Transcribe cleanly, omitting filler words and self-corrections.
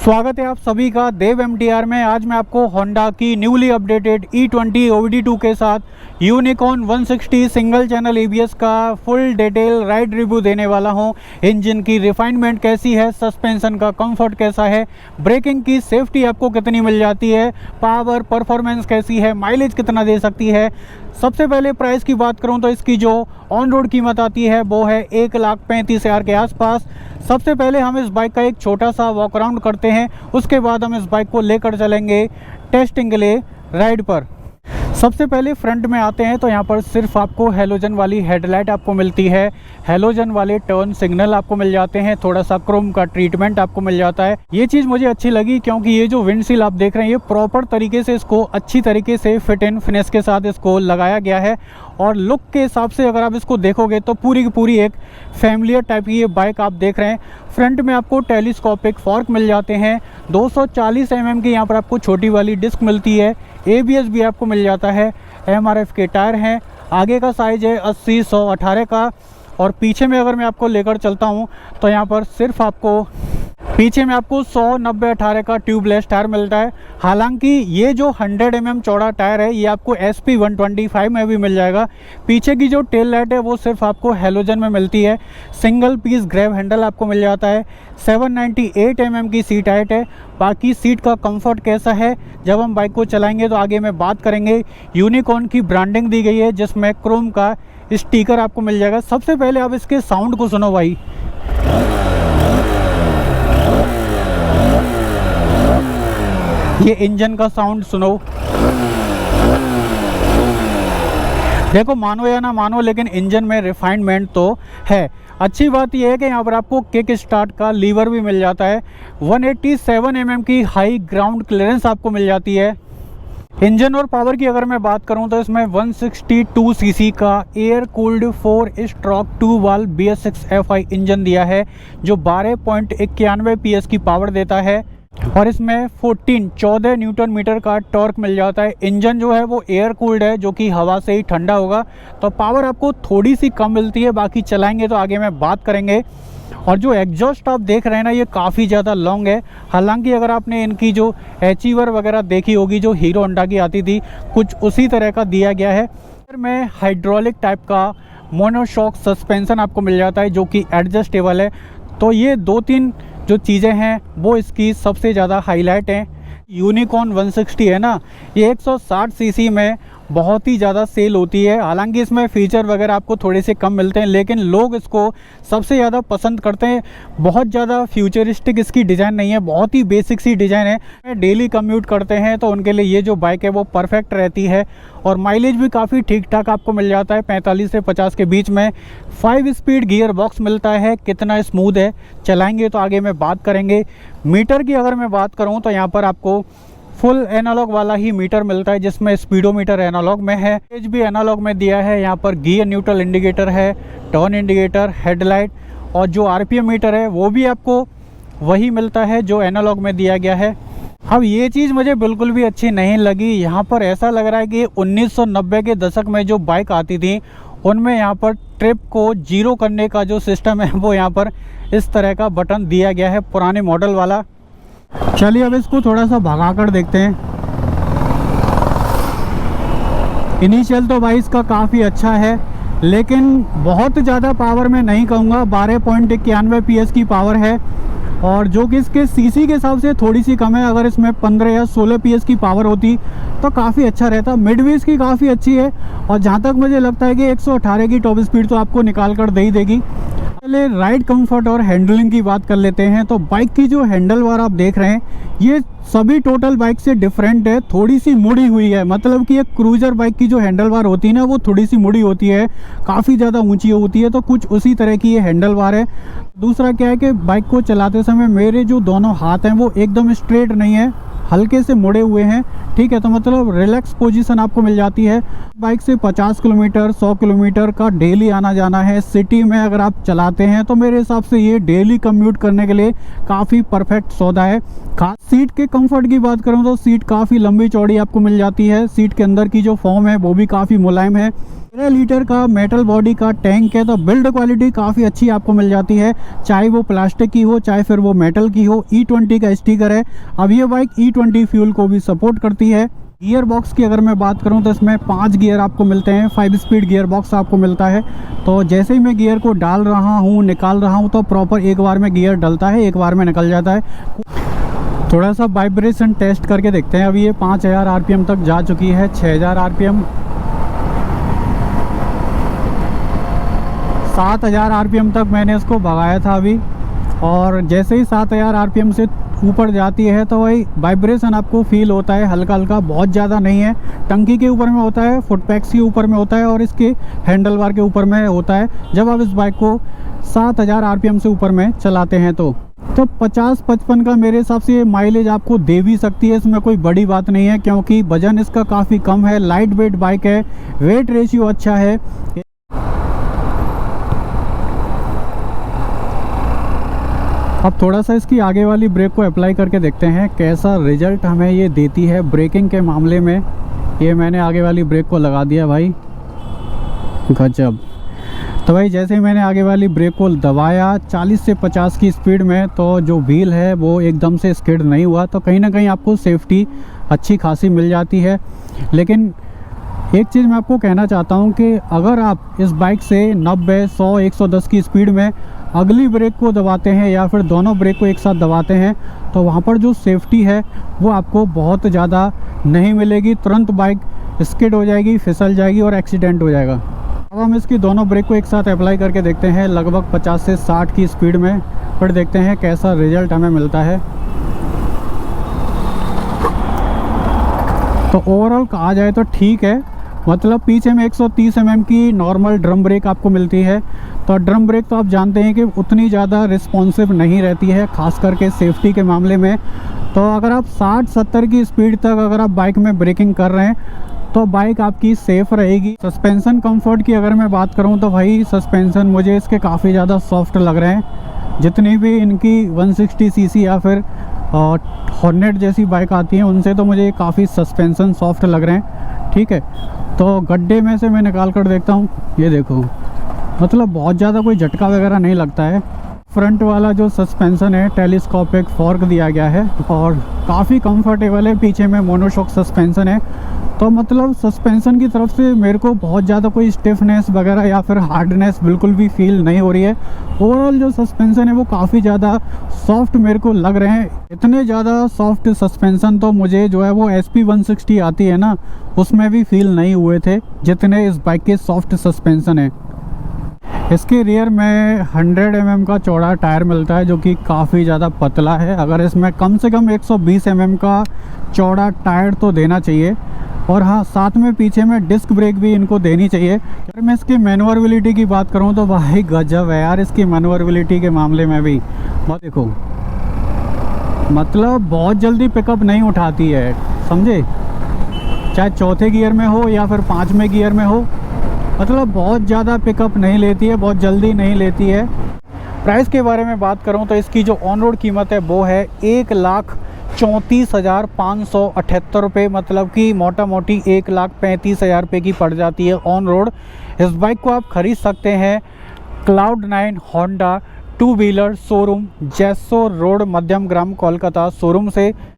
स्वागत है आप सभी का देव MTR में। आज मैं आपको होंडा की न्यूली अपडेटेड E20 OBD2 के साथ यूनिकॉर्न 160 सिंगल चैनल ABS का फुल डिटेल राइड रिव्यू देने वाला हूं। इंजन की रिफाइनमेंट कैसी है, सस्पेंशन का कंफर्ट कैसा है, ब्रेकिंग की सेफ्टी आपको कितनी मिल जाती है, पावर परफॉर्मेंस कैसी है, माइलेज कितना दे सकती है। सबसे पहले प्राइस की बात करूं तो इसकी जो ऑन रोड कीमत आती है वो है 1,35,000 के आसपास। सबसे पहले हम इस बाइक का एक छोटा सा वॉक अराउंड करते हैं, उसके बाद हम इस बाइक को लेकर चलेंगे टेस्टिंग के लिए राइड पर। सबसे पहले फ्रंट में आते हैं तो यहाँ पर सिर्फ आपको हेलोजन वाली हेडलाइट आपको मिलती है, हेलोजन वाले टर्न सिग्नल आपको मिल जाते हैं, थोड़ा सा क्रोम का ट्रीटमेंट आपको मिल जाता है। ये चीज़ मुझे अच्छी लगी क्योंकि ये जो विंडशील्ड आप देख रहे हैं ये प्रॉपर तरीके से इसको अच्छी तरीके से फिट एंड फिनिश के साथ इसको लगाया गया है। और लुक के हिसाब से अगर आप इसको देखोगे तो पूरी की पूरी एक फैमिलियर टाइप की ये बाइक आप देख रहे हैं। फ्रंट में आपको टेलीस्कोपिक फॉर्क मिल जाते हैं, 240 mm की यहाँ पर आपको छोटी वाली डिस्क मिलती है, ABS भी आपको मिल जाता है, MRF के टायर हैं, आगे का साइज है 80/118 का। और पीछे में अगर मैं आपको लेकर चलता हूँ तो यहाँ पर सिर्फ आपको पीछे में आपको 100/90/18 का ट्यूबलेस टायर मिलता है। हालांकि ये जो 100 mm चौड़ा टायर है ये आपको SP 125 में भी मिल जाएगा। पीछे की जो टेल लाइट है वो सिर्फ आपको हेलोजन में मिलती है। सिंगल पीस ग्रैब हैंडल आपको मिल जाता है। 798 mm की सीट हाइट है। बाकी सीट का कंफर्ट कैसा है जब हम बाइक को चलाएंगे तो आगे में बात करेंगे। यूनिकॉर्न की ब्रांडिंग दी गई है जिसमें क्रोम का स्टिकर आपको मिल जाएगा। सबसे पहले आप इसके साउंड को सुनो भाई, ये इंजन का साउंड सुनो। देखो मानो या ना मानो लेकिन इंजन में रिफाइनमेंट तो है। अच्छी बात यह है कि यहाँ पर आपको किक स्टार्ट का लीवर भी मिल जाता है। 187 mm की हाई ग्राउंड क्लियरेंस आपको मिल जाती है। इंजन और पावर की अगर मैं बात करूं तो इसमें 162 cc का air cooled 4 stroke 2 valve BS6 FI engine दिया है जो 12.91 PS की पावर देता है। और इसमें 14 न्यूटन मीटर का टॉर्क मिल जाता है। इंजन जो है वो एयर कूल्ड है जो कि हवा से ही ठंडा होगा, तो पावर आपको थोड़ी सी कम मिलती है। बाकी चलाएंगे तो आगे में बात करेंगे। और जो एग्जॉस्ट आप देख रहे हैं ना ये काफ़ी ज़्यादा लॉन्ग है। हालांकि अगर आपने इनकी जो अचीवर वगैरह देखी होगी जो हीरो होंडा की आती थी, कुछ उसी तरह का दिया गया है। फिर में हाइड्रोलिक टाइप का मोनोशॉक सस्पेंशन आपको मिल जाता है जो कि एडजस्टेबल है। तो ये 2-3 जो चीज़ें हैं वो इसकी सबसे ज़्यादा हाईलाइट हैं। यूनिकॉर्न 160 है ना, ये 160 cc में बहुत ही ज़्यादा सेल होती है। हालांकि इसमें फीचर वगैरह आपको थोड़े से कम मिलते हैं लेकिन लोग इसको सबसे ज़्यादा पसंद करते हैं। बहुत ज़्यादा फ्यूचरिस्टिक इसकी डिज़ाइन नहीं है, बहुत ही बेसिक सी डिज़ाइन है। डेली कम्यूट करते हैं तो उनके लिए ये जो बाइक है वो परफेक्ट रहती है। और माइलेज भी काफ़ी ठीक ठाक आपको मिल जाता है, 45 से 50 के बीच में। 5 स्पीड गियर बॉक्स मिलता है। कितना स्मूथ है चलाएंगे तो आगे में बात करेंगे। मीटर की अगर मैं बात करूँ तो यहाँ पर आपको फुल एनालॉग वाला ही मीटर मिलता है जिसमें स्पीडोमीटर एनालॉग में है, एज भी एनालॉग में दिया है। यहाँ पर गियर न्यूट्रल इंडिकेटर है, टर्न इंडिकेटर, हेडलाइट और जो RPM मीटर है वो भी आपको वही मिलता है जो एनालॉग में दिया गया है। अब ये चीज़ मुझे बिल्कुल भी अच्छी नहीं लगी। यहाँ पर ऐसा लग रहा है कि 1990 के दशक में जो बाइक आती थी उनमें यहाँ पर ट्रिप को जीरो करने का जो सिस्टम है वो यहाँ पर इस तरह का बटन दिया गया है, पुराने मॉडल वाला। चलिए अब इसको थोड़ा सा भगा कर देखते हैं। इनिशियल तो भाई इसका काफ़ी अच्छा है लेकिन बहुत ज़्यादा पावर मैं नहीं कहूँगा। 12.91 PS की पावर है और जो कि इसके सीसी के हिसाब से थोड़ी सी कम है। अगर इसमें 15 या 16 PS की पावर होती तो काफ़ी अच्छा रहता। मिड व्हील्स की काफ़ी अच्छी है और जहाँ तक मुझे लगता है कि 118 की टॉप स्पीड तो आपको निकाल कर दे ही देगी। पहले राइड कंफर्ट और हैंडलिंग की बात कर लेते हैं। तो बाइक की जो हैंडल बार आप देख रहे हैं ये सभी टोटल बाइक से डिफरेंट है, थोड़ी सी मुड़ी हुई है। मतलब कि एक क्रूजर बाइक की जो हैंडल बार होती है ना वो थोड़ी सी मुड़ी होती है, काफ़ी ज़्यादा ऊंची होती है, तो कुछ उसी तरह की ये हैंडल बार है। दूसरा क्या है कि बाइक को चलाते समय मेरे जो दोनों हाथ हैं वो एकदम स्ट्रेट नहीं है, हल्के से मुड़े हुए हैं। ठीक है, तो मतलब रिलैक्स पोजीशन आपको मिल जाती है। बाइक से 50 किलोमीटर 100 किलोमीटर का डेली आना जाना है सिटी में अगर आप चलाते हैं तो मेरे हिसाब से ये डेली कम्यूट करने के लिए काफ़ी परफेक्ट सौदा है। खास सीट के कंफर्ट की बात करूं तो सीट काफ़ी लंबी चौड़ी आपको मिल जाती है। सीट के अंदर की जो फॉर्म है वो भी काफ़ी मुलायम है। 13 लीटर का मेटल बॉडी का टैंक है, तो बिल्ड क्वालिटी काफ़ी अच्छी आपको मिल जाती है, चाहे वो प्लास्टिक की हो चाहे फिर वो मेटल की हो। E20 का स्टिकर है। अब ये बाइक E20 फ्यूल को भी सपोर्ट करती है। गियर बॉक्स की अगर मैं बात करूं तो इसमें 5 गियर आपको मिलते हैं, 5 स्पीड गियर बॉक्स आपको मिलता है। तो जैसे ही मैं गियर को डाल रहा हूं निकाल रहा हूं तो प्रॉपर एक बार में गियर डलता है, एक बार में निकल जाता है। थोड़ा सा वाइब्रेशन टेस्ट करके देखते हैं। अभी ये 5000 RPM तक जा चुकी है, 6000 RPM, 7000 RPM तक मैंने इसको भगाया था अभी। और जैसे ही 7000 RPM से ऊपर जाती है तो वही वाइब्रेशन आपको फील होता है, हल्का हल्का, बहुत ज़्यादा नहीं है। टंकी के ऊपर में होता है, फुट पैक्स के ऊपर में होता है और इसके हैंडल बार के ऊपर में होता है जब आप इस बाइक को 7000 RPM से ऊपर में चलाते हैं। तो 50-55 का मेरे हिसाब से ये माइलेज आपको दे भी सकती है। इसमें कोई बड़ी बात नहीं है क्योंकि वजन इसका काफ़ी कम है, लाइट वेट बाइक है, वेट रेशियो अच्छा है। अब थोड़ा सा इसकी आगे वाली ब्रेक को अप्लाई करके देखते हैं कैसा रिजल्ट हमें ये देती है ब्रेकिंग के मामले में। ये मैंने आगे वाली ब्रेक को लगा दिया भाई, गजब। तो भाई जैसे ही मैंने आगे वाली ब्रेक को दबाया 40 से 50 की स्पीड में, तो जो व्हील है वो एकदम से स्किड नहीं हुआ। तो कहीं ना कहीं आपको सेफ्टी अच्छी खासी मिल जाती है। लेकिन एक चीज़ मैं आपको कहना चाहता हूँ कि अगर आप इस बाइक से 90, 100, 110 की स्पीड में अगली ब्रेक को दबाते हैं या फिर दोनों ब्रेक को एक साथ दबाते हैं तो वहाँ पर जो सेफ्टी है वो आपको बहुत ज़्यादा नहीं मिलेगी। तुरंत बाइक स्किड हो जाएगी, फिसल जाएगी और एक्सीडेंट हो जाएगा। अब हम इसकी दोनों ब्रेक को एक साथ अप्लाई करके देखते हैं लगभग 50 से 60 की स्पीड में, फिर देखते हैं कैसा रिजल्ट हमें मिलता है। तो ओवरऑल कहा जाए तो ठीक है, मतलब पीछे में 130 mm की नॉर्मल ड्रम ब्रेक आपको मिलती है। तो ड्रम ब्रेक तो आप जानते हैं कि उतनी ज़्यादा रिस्पॉन्सिव नहीं रहती है, खास करके सेफ्टी के मामले में। तो अगर आप 60-70 की स्पीड तक अगर आप बाइक में ब्रेकिंग कर रहे हैं तो बाइक आपकी सेफ़ रहेगी। सस्पेंशन कंफर्ट की अगर मैं बात करूं तो भाई सस्पेंशन मुझे इसके काफ़ी ज़्यादा सॉफ्ट लग रहे हैं। जितनी भी इनकी 160 cc या फिर हॉर्नेट जैसी बाइक आती हैं उनसे तो मुझे काफ़ी सस्पेंशन सॉफ्ट लग रहे हैं। ठीक है, तो गड्ढे में से मैं निकाल कर देखता हूँ, ये देखो, मतलब बहुत ज़्यादा कोई झटका वगैरह नहीं लगता है। फ्रंट वाला जो सस्पेंशन है टेलीस्कोपिक फॉर्क दिया गया है और काफ़ी कंफर्टेबल है। पीछे में मोनोशॉक सस्पेंशन है, तो मतलब सस्पेंशन की तरफ से मेरे को बहुत ज़्यादा कोई स्टिफनेस वगैरह या फिर हार्डनेस बिल्कुल भी फील नहीं हो रही है। ओवरऑल जो सस्पेंशन है वो काफ़ी ज़्यादा सॉफ्ट मेरे को लग रहे हैं। इतने ज़्यादा सॉफ्ट सस्पेंशन तो मुझे जो है वो SP 160 आती है ना, उसमें भी फील नहीं हुए थे जितने इस बाइक के सॉफ्ट सस्पेंशन है। इसके रियर में 100 mm का चौड़ा टायर मिलता है जो कि काफ़ी ज़्यादा पतला है। अगर इसमें कम से कम 120 mm का चौड़ा टायर तो देना चाहिए। और हाँ, साथ में पीछे में डिस्क ब्रेक भी इनको देनी चाहिए। अगर मैं इसकी मैन्युअरबिलिटी की बात करूँ तो भाई गजब है यार इसकी मैन्युअरबिलिटी के मामले में भी। बहुत देखो, मतलब बहुत जल्दी पिकअप नहीं उठाती है, समझे, चाहे चौथे गियर में हो या फिर 5वें गियर में हो, मतलब बहुत ज़्यादा पिकअप नहीं लेती है, बहुत जल्दी नहीं लेती है। प्राइस के बारे में बात करूं तो इसकी जो ऑन रोड कीमत है वो है 1,34,578 रुपये, मतलब कि मोटा मोटी 1,35,000 रुपये की पड़ जाती है ऑन रोड। इस बाइक को आप ख़रीद सकते हैं Cloud9 होंडा 2 व्हीलर शोरूम, जैसो रोड, मध्यम ग्राम, कोलकाता शोरूम से।